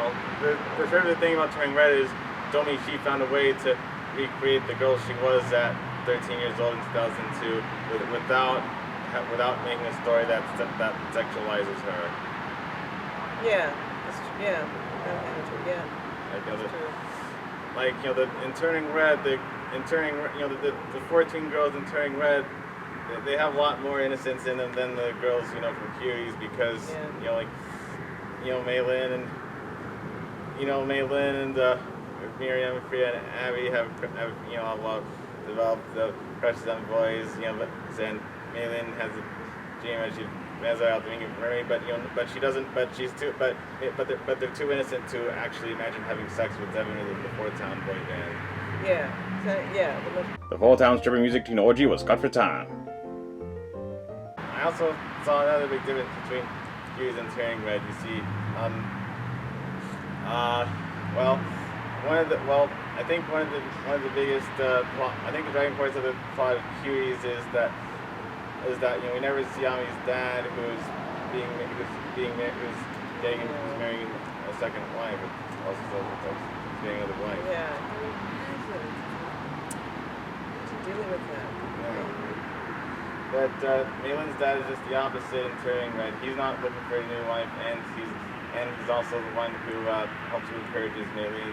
well, the favorite thing about turning red is Domi, she found a way to recreate the girl she was at 13 years old in 2002 without making a story that sexualizes her. Yeah, that's true. Yeah, yeah, that's true. Like, in Turning Red, the 14 girls in Turning Red, they have a lot more innocence in them than the girls, from Cuties, because Mei Lin and Miriam, Freya, and Abby have developed the crushes on boys, and Mei Lin has a dream as she has out to being a mermaid, but she doesn't. But they're too innocent to actually imagine having sex with Devin or the Four Town boy band. Yeah. The Four Town stripping music technology was cut for time. I also saw another big difference between Cuties and Turning Red. You see, I think one of the biggest I think the driving force of the plot of Cuties is that we never see Ami's dad who's marrying a second wife, but also being another wife. Yeah. Dealing with that. Yeah. But Mei Lin's dad is just the opposite in Turning Red. He's not looking for a new wife, and he's also the one who helps and encourages Mei Lin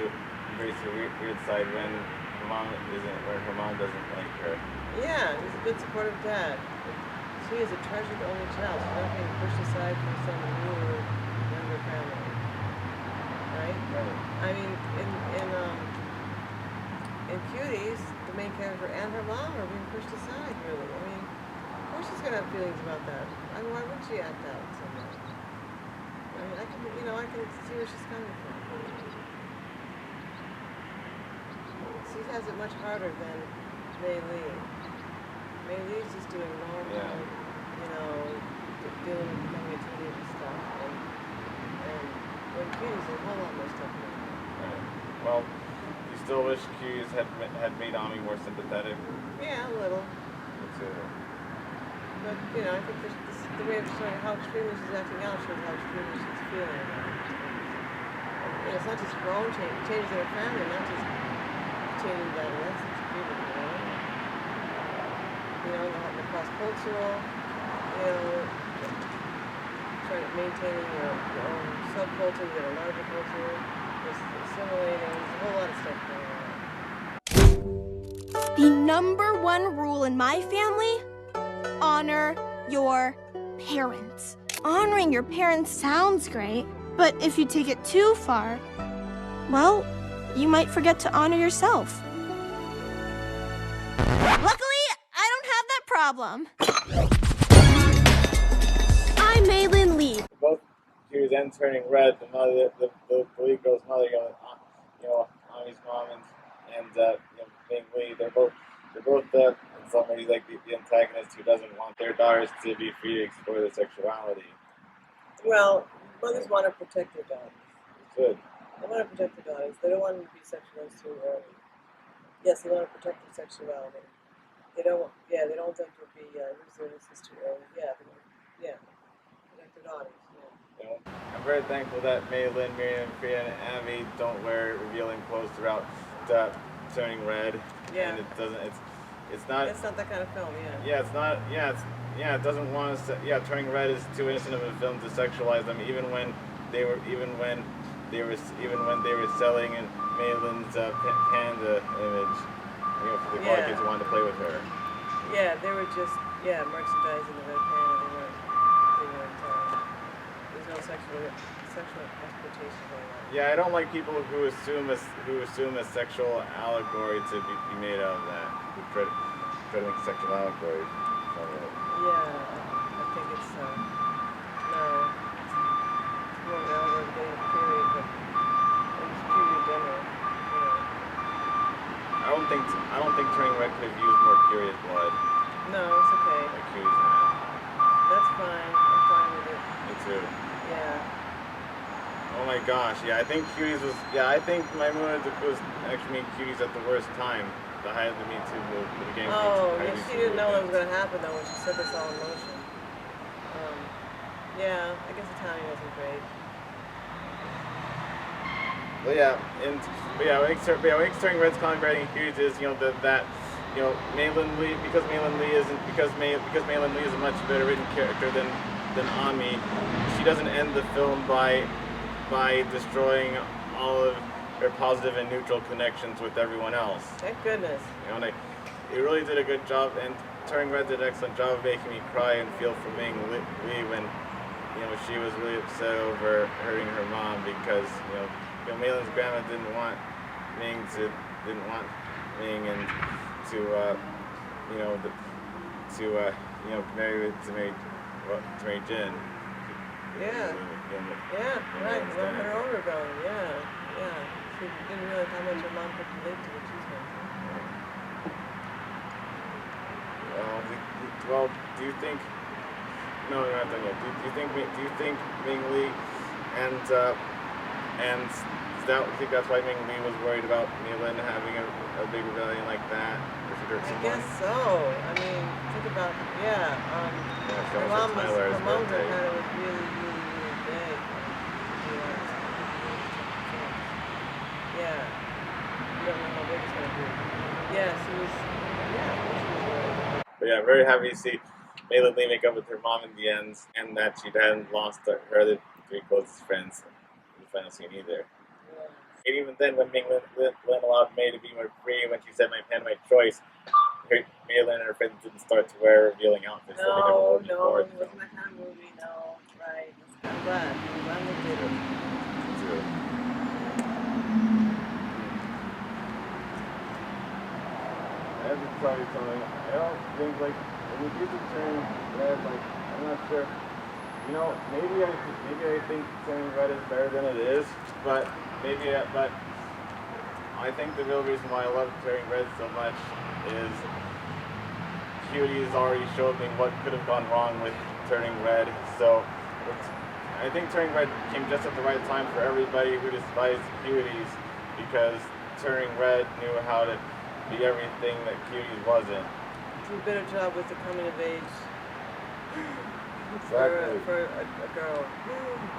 to embrace her weird side when her mom doesn't like her. Yeah, he's a good supportive dad. She is a treasured only child. She's not being pushed aside from some newer, younger family. Right? I mean, in Cuties, the main character and her mom are being pushed aside, really. I mean, of course she's gonna have feelings about that. I mean, why wouldn't she act out somewhere? I mean, I can see where she's coming from. She has it much harder than Mei Lin. Mei Lin's just doing normal, dealing with becoming a teenager stuff, and when Cuties, there's a whole lot more stuff going on. Right. Well, you still wish Cuties had made Ami more sympathetic? Yeah, a little. Me too. But, I think the way of showing how extremely she's acting out shows how extremely she's feeling about it. It's not just her own changes in her family, not just changing the adolescence of people, the cross-cultural, trying to maintain your own subculture within a larger culture, just assimilating, there's a whole lot of stuff going on. The number one rule in my family, honor your parents. Honoring your parents sounds great, but if you take it too far, well, you might forget to honor yourself. Luckily, I don't have that problem. I'm Mei Lin Lee. Both Cuties and Turning Red, the lead girl's mother, Ami's mom and Ming Lee, they're both in some ways like the antagonist who doesn't want their daughters to be free to explore their sexuality. Well, mothers want to protect their daughters. Good. They want to protect their daughters. They don't want them to be sexualized too early. Yes, they want to protect their sexuality. They don't want them to be lose their innocence too early. Protect their daughters. Yeah. I'm very thankful that Mei Lin, Miriam, Freya, and Abby don't wear revealing clothes throughout Turning Red. Yeah. And it doesn't. It's not. It's not that kind of film. Yeah. Yeah. It's not. Yeah. It doesn't want to. Yeah. Turning Red is too innocent of a film to sexualize them, even when they were selling in Mei Lin's panda image. For the kids who wanted to play with her. Yeah, they were just merchandising the red panda. They weren't. There's no sexual exploitation going on. Yeah, I don't like people who assume a sexual allegory to be made out of that. Who try to make sexual allegories. Yeah, I think it's no. It's more of an allegory of getting a period, but it's period general. I don't think Turning Red could have used more period blood. No, it's okay. Like Cuties had. That's fine. I'm fine with it. Me too. Yeah. Oh my gosh, yeah, I think Cuties was, I think my mood was actually making Cuties at the worst time. The height of the Me Too movement, the beginning of Oh, the Me Too. she didn't know what was going to happen though when she set this all in motion. I guess the timing wasn't great. But yeah, what makes Turning Red's copywriting huge is that Mei Lin Lee because Mei Lin Lee is a much better written character than Ami. She doesn't end the film by destroying all of her positive and neutral connections with everyone else. Thank goodness. And it really did a good job, and Turning Red did an excellent job of making me cry and feel for Mei Lee when she was really upset over hurting her mom because Mei Lin's grandma didn't want Ming and to marry Jin. Yeah. Right. Well, her own rebellion. Yeah. She didn't realize how much her mom could relate to what she's going through. Well, do you think? No, we're not done yet. Do you think Ming Lee and that's why Ming Lee was worried about Mei Lin having a big rebellion like that? I guess so. I mean, think about her mom was kind of really big. Yeah. You don't know how big it's gonna be. Yeah, she was worried. But yeah, very happy to see Mei Lin Lee make up with her mom in the end, and that she hadn't lost her other three closest friends in the final scene either. Yeah. And even then, when Mei Lin allowed Mei to be more free, when she said, "My pen, my choice," Mei Lin and her friends didn't start to wear revealing outfits. No, it wasn't that kind of movie. No, right? I'm glad they did it. I have to tell you something. I don't think when you get to Turning Red, I'm not sure. Maybe I think Turning Red is better than it is, but I think the real reason why I love Turning Red so much is Cuties already showed me what could have gone wrong with Turning Red. So I think Turning Red came just at the right time for everybody who despised Cuties, because Turning Red knew how to be everything that Cuties wasn't. Do a better job with the coming of age. Exactly. For a girl.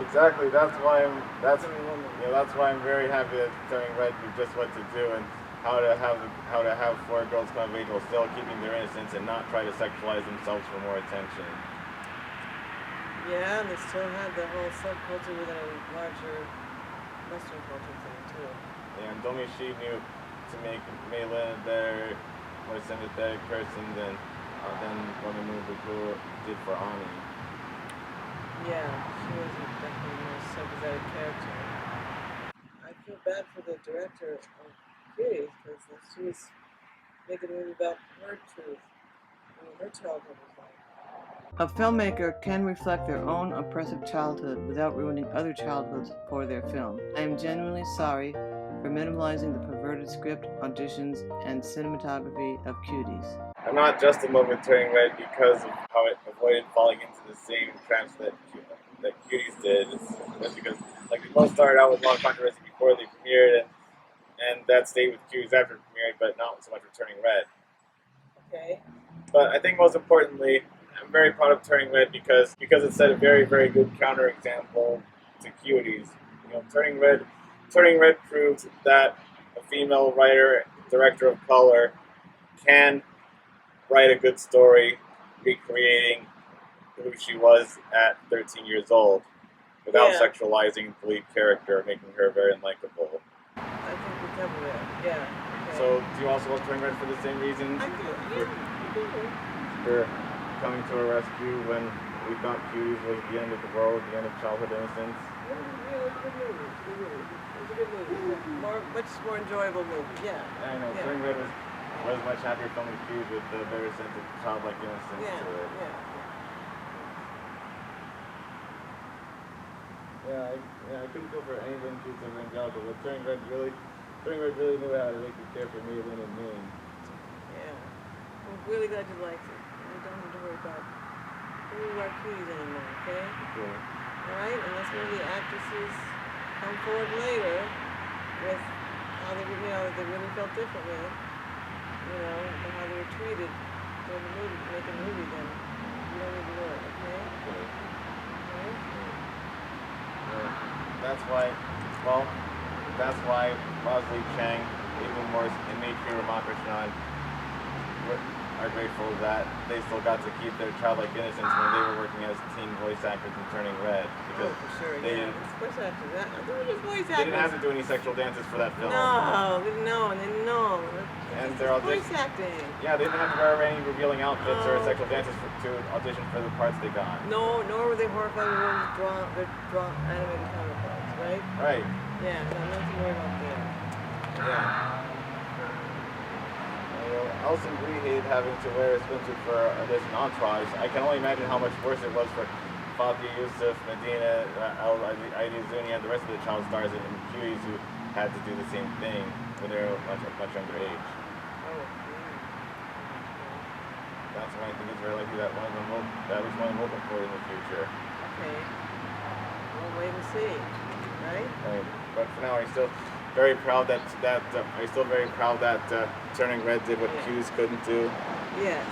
Exactly. That's why I'm very happy that Turning Red knew just what to do and how to have four girls come of age while still keeping their innocence and not try to sexualize themselves for more attention. Yeah, and they still had the whole subculture within a larger Western culture thing too. Yeah, and only she knew to make Mei Lin a better, more sympathetic person than Woman Movie did for Ani. Yeah, she was definitely a more sympathetic character. I feel bad for the director of Cuties because she was making a movie about her truth, her childhood was like. A filmmaker can reflect their own oppressive childhood without ruining other childhoods for their film. I am genuinely sorry for minimalizing the perverted script, auditions, and cinematography of Cuties. I'm not just in love with Turning Red because of how it avoided falling into the same traps that Cuties did. It's because we both started out with a lot of controversy before they premiered, and that stayed with Cuties after it premiered, but not so much with Turning Red. Okay. But I think most importantly, I'm very proud of Turning Red because it set a very, very good counterexample to Cuties. Turning Red proved that a female writer, director of color, can write a good story, recreating who she was at 13 years old, without sexualizing the lead character, making her very unlikable. I think we covered it. Yeah. Okay. So, do you also love Turning Red for the same reasons? I do. For coming to our rescue when we thought Cuties was the end of the world, the end of childhood innocence. Yeah, it was a good movie. It was a good movie. Much more enjoyable movie. Yeah. I know. Turning Red was much happier filming Cuties with the better sense of childlike innocence to it. Yeah, I couldn't go for anything too evangelical, but Turning Red really knew how to make you care for Mei Lin and Ming. Yeah. I'm really glad you liked it. You don't have to worry about Cuties anymore, okay? Cool. Alright, and that's where the actresses come forward later with how they really felt differently, and how they were treated during the movie, making the movie then. You don't need to know it, okay? That's why, well, that's why Bosley Chang, even more, and Mei Ramakrishnan are grateful that they still got to keep their childlike innocence when they were working as teen voice actors in Turning Red. Because for sure, they yeah. Voice actors. They were just voice actors. They didn't have to do any sexual dances for that film. No, they didn't know, and they didn't know. And It's they're voice acting. Yeah, they didn't have to wear any revealing outfits or sexual dances to audition for the parts they got. No, nor were they horrified with their animated counterparts, right? Right. Yeah, no, nothing to worry about there. Yeah. Alison Brie hated having to wear a swimsuit for audition entourage. I can only imagine how much worse it was for Fatih Yusuf, Medina, Aida Zuni, and the rest of the child stars in Cuties who had to do the same thing when they were much younger age. Oh, That's why I think it's very likely that one of them that was one of them will for in the future. okay. We'll wait and see, right? Right. But for now, I'm still very proud that Turning Red did what Cuties couldn't do. Yes.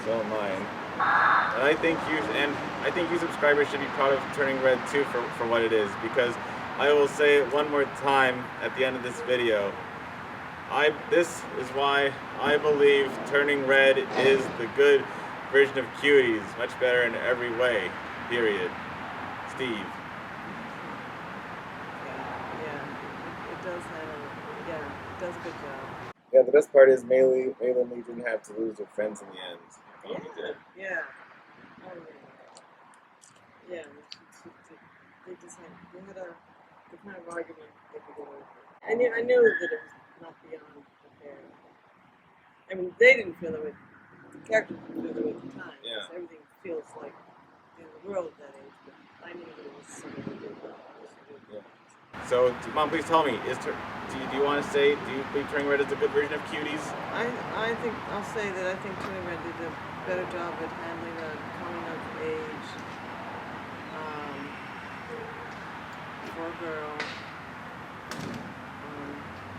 So am I. And I think you subscribers should be proud of Turning Red too for what it is, because I will say it one more time at the end of this video. This is why I believe Turning Red is the good version of Cuties, much better in every way. Period. Steve. It does a good job. Yeah, the best part is Mei Lin didn't have to lose her friends in the end. Yeah. He did. Yeah. Yeah. They had a kind of argument they could get over. I knew that it was not beyond repair. I mean, they didn't feel that way. The characters didn't feel that way at the time. Yeah. So everything feels like in the world at that age. But I knew that it was something to do. So, Mom, please tell me, do you want to say, do you believe Turning Red is a good version of Cuties? I think I'll say that I think Turning Red did a better job at handling a coming of age for a girl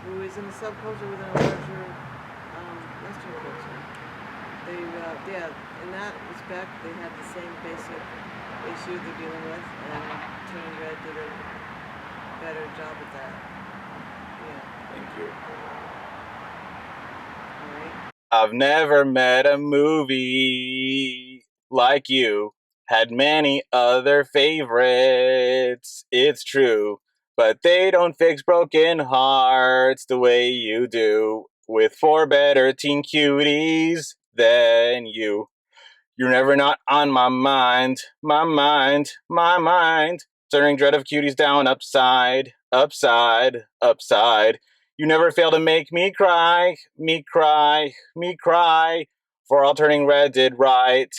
who is in a subculture within a larger Western culture. In that respect, they had the same basic issue they're dealing with, and Turning Red did a better job at that. Yeah. Thank you. All right. I've never met a movie like you. Had many other favorites, it's true. But they don't fix broken hearts the way you do. With 4 better teen cuties than you. You're never not on my mind. Turning Dread of Cuties down upside. You never fail to make me cry. For all Turning Red did right.